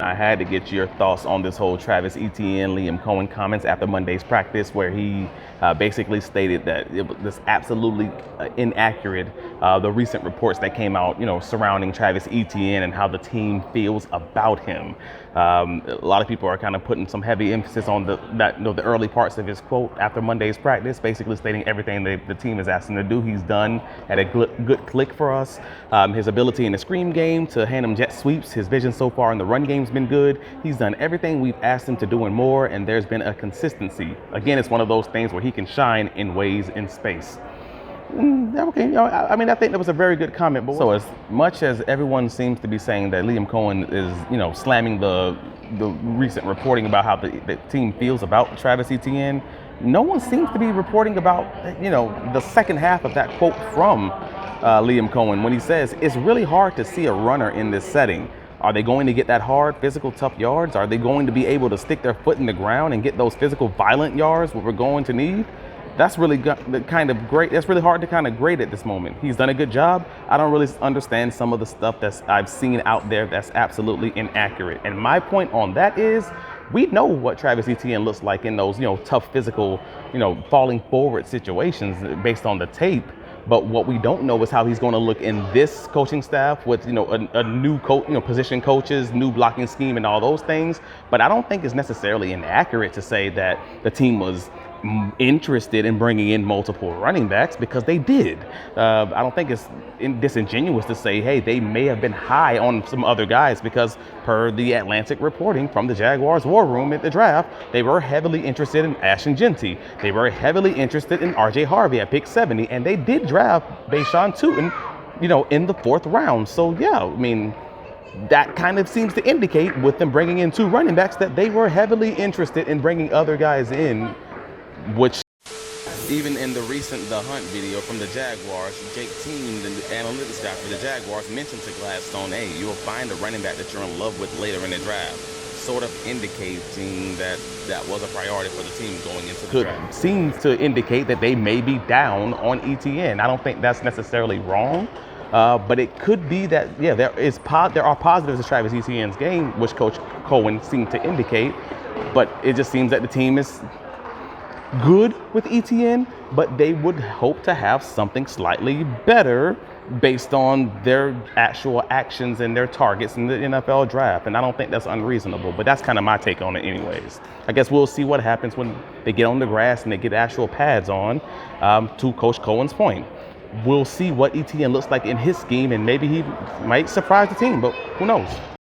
I had to get your thoughts on this whole Travis Etienne, Liam Coen comments after Monday's practice, where he basically stated that it was absolutely inaccurate. The recent reports that came out, surrounding Travis Etienne and how the team feels about him. A lot of people are kind of putting some heavy emphasis on the early parts of his quote after Monday's practice, basically stating everything the team is asking him to do. He's done at a good click for us. His ability in the screen game to hand him jet sweeps, his vision so far in the run game's been good. He's done everything we've asked him to do and more, and there's been a consistency. Again, it's one of those things where he can shine in ways in space. Okay, I think that was a very good comment. But so as much as everyone seems to be saying that Liam Coen is, slamming the recent reporting about how the team feels about Travis Etienne, no one seems to be reporting about, the second half of that quote from Liam Coen when he says it's really hard to see a runner in this setting. Are they going to get that hard, physical, tough yards? Are they going to be able to stick their foot in the ground and get those physical, violent yards, what we're going to need? That's really kind of great. That's really hard to kind of grade at this moment. He's done a good job. I don't really understand some of the stuff that I've seen out there that's absolutely inaccurate. And my point on that is, we know what Travis Etienne looks like in those, tough physical, falling forward situations based on the tape. But what we don't know is how he's going to look in this coaching staff with, a new coach, position coaches, new blocking scheme and all those things. But I don't think it's necessarily inaccurate to say that the team was interested in bringing in multiple running backs, because they did. I don't think it's disingenuous to say, hey, they may have been high on some other guys, because per the Atlantic reporting from the Jaguars war room at the draft, they were heavily interested in Ashton Genty. They were heavily interested in RJ Harvey at pick 70, and they did draft Bashan Tootin, in the 4th round. So yeah, that kind of seems to indicate, with them bringing in 2 running backs, that they were heavily interested in bringing other guys in, which even in the recent The Hunt video from the Jaguars, Jake Team, the analytics guy for the Jaguars, mentioned to Gladstone, hey, you'll find a running back that you're in love with later in the draft, sort of indicating that was a priority for the team going into the draft. Seems to indicate that they may be down on ETN. I don't think that's necessarily wrong. But it could be that, there are positives to Travis Etienne's game, which Coach Coen seemed to indicate, but it just seems that the team is good with ETN, but they would hope to have something slightly better based on their actual actions and their targets in the NFL draft. And I don't think that's unreasonable, but that's kind of my take on it anyways. I guess we'll see what happens when they get on the grass and they get actual pads on, to Coach Coen's point. We'll see what ETN looks like in his scheme, and maybe he might surprise the team, but who knows?